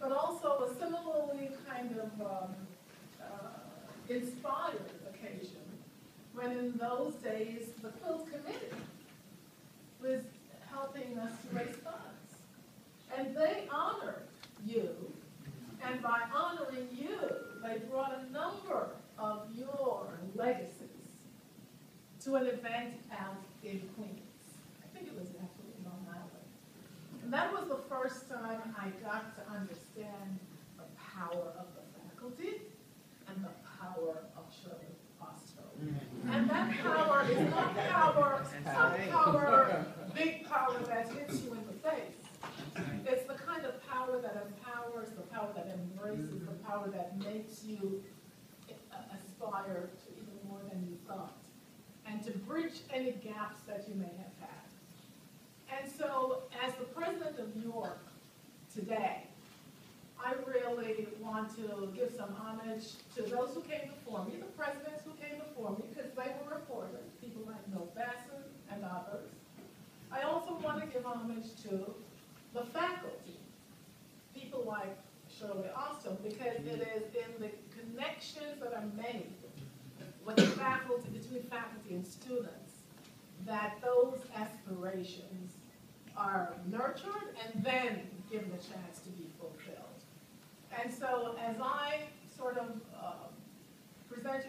but also a similarly kind of inspired occasion when in those days the Quilt Committee was helping us to raise funds. And they honored you, and by honoring you, they brought a number of your legacies to an event out in Queens. I think it was actually in Long Island. And that was the first time I got to understand the power of the faculty and the power of Shirley Osterl. And that power is not power, some power, big power that hits you in the face. It's the kind of power that empowers, the power that embraces, the power that makes you aspire to even more than you thought, and to bridge any gaps that you may have had. And so, as the president of York today, I really want to give some homage to those who came before me, the presidents who came before me, because they were reporters, people like Milt Basson and others. I also want to give homage to the faculty, people like Shirley Osterl, because it is in the connections that are made with the faculty, between faculty and students, that those aspirations are nurtured and then given a chance to be fulfilled. And so as I sort of present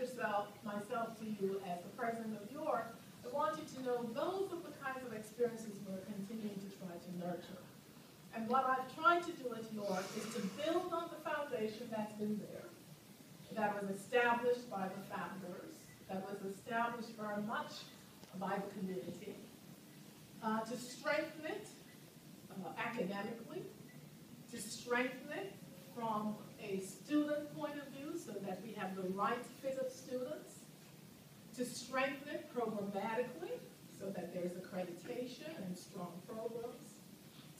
myself to you as the president of York, I want you to know those are the kinds of experiences we're continuing to try to nurture. And what I've tried to do at York is to build on the foundation that's been there, that was established by the founders, that was established very much by the community, to strengthen it academically, to strengthen it from a student point of view so that we have the right fit of students, to strengthen it programmatically so that there's accreditation and strong programs,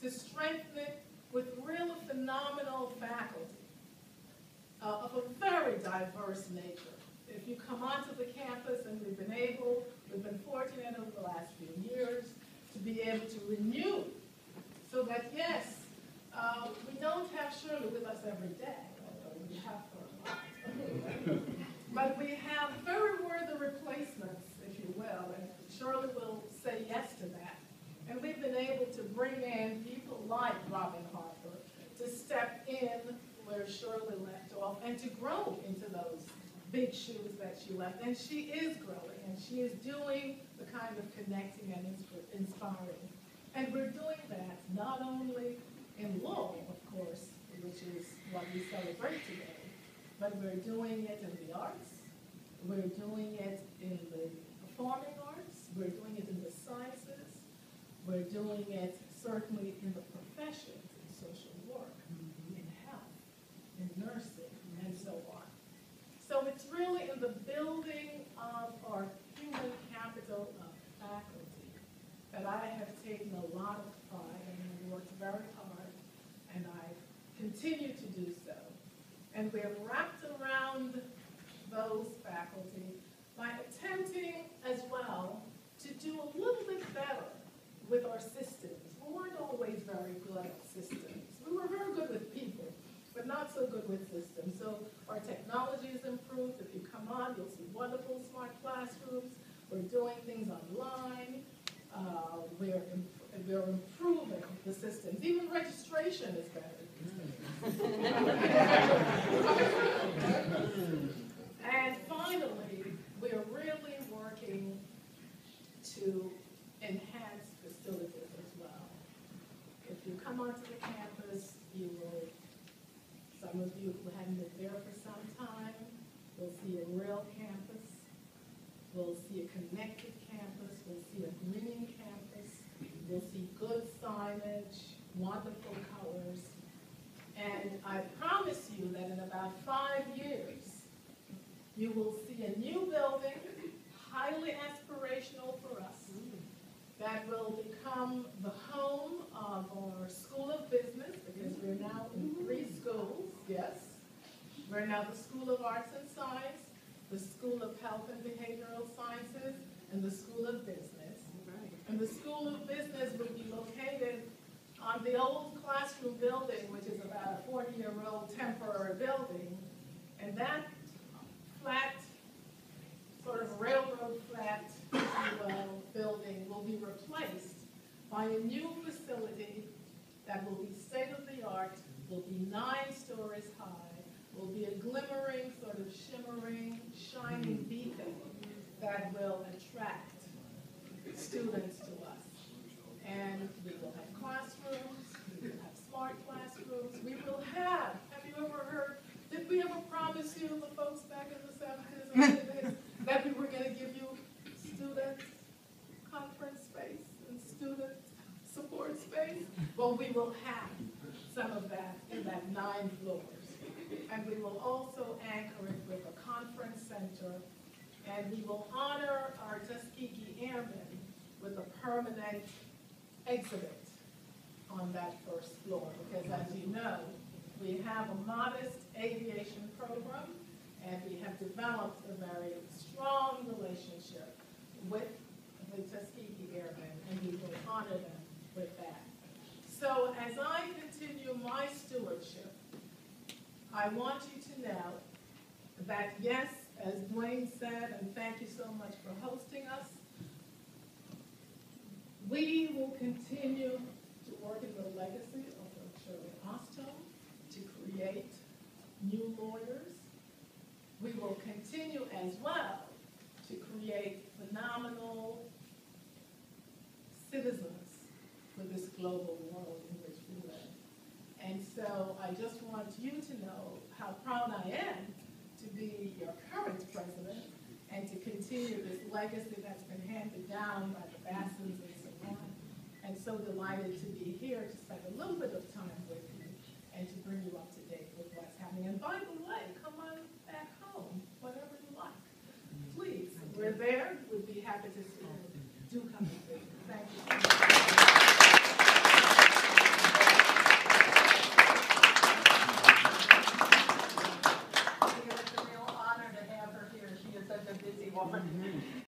to strengthen it with really phenomenal faculty of a very diverse nature. If you come onto the campus, and we've been fortunate over the last few years to be able to renew, so that yes, we don't have Shirley with us every day, although we have for a while. But we have very worthy replacements, if you will, and Shirley will say yes to that. And we've been able to bring in people like Robin Harper to step in where Shirley left off and to grow into those big shoes that she left. And she is growing, and she is doing the kind of connecting and inspiring. And we're doing that not only in law, of course, which is what we celebrate today, but we're doing it in the arts, we're doing it in the performing arts, we're doing it in the sciences, we're doing it certainly in the professions, in social work, in health, in nursing, and so on. So it's really in the building of our human capital of faculty that I have taken a lot of pride and have worked very hard, and I continue to do so. And we're wrapped around those faculty by attempting as well to do a little bit better with our systems. We weren't always very good at systems. We were very good with people, but not so good with systems. So our technology is improved. If you come on, you'll see wonderful smart classrooms. We're doing things online. We're improving the systems. Even registration is better. And finally, we're really working to enhance facilities as well. If you come onto the campus, you will, some of you who haven't been there for some time, will see a real campus. We'll see a connected campus. We'll see a green campus. We'll see good signage, wonderful colors. And I promise you that in about 5 years, you will see a new building, highly aspirational for us, that will become the home of our School of Business, because we're now in 3 schools, yes. We're now the School of Arts and Science, the School of Health and Behavioral Sciences, and the School of Business. And the School of Business will be located on the old classroom building, which is about a 40-year-old temporary building, and that flat, sort of railroad flat, if you will, building will be replaced by a new facility that will be state-of-the-art, will be 9 stories high, will be a glimmering, sort of shimmering, shining beacon that will attract students to us. And we will have classrooms, we will have smart classrooms, we will have you ever heard, did we ever promise you, the folks back in the 70s and 80s, that we were going to give you student conference space and student support space? Well, we will have some of that in that 9 floors. And we will also anchor it with a conference center, and we will honor our Tuskegee Airmen with a permanent exhibit on that first floor, because as you know, we have a modest aviation program, and we have developed a very strong relationship with the Tuskegee Airmen, and we will honor them with that. So as I continue my stewardship, I want you to know that yes, as Dwayne said, and thank you so much for hosting us, we will continue to work in the legacy of Shirley Ostrom to create new lawyers. We will continue as well to create phenomenal citizens for this global world in which we live. And so I just want you to know how proud I am to be your current president and to continue this legacy that's been handed down by the Bassons and so on. And so delighted to be here to spend a little bit of time with you and to bring you up to date with what's happening. And by the way, come on back home, whatever you like. Please, we're there. We'd be happy to see you.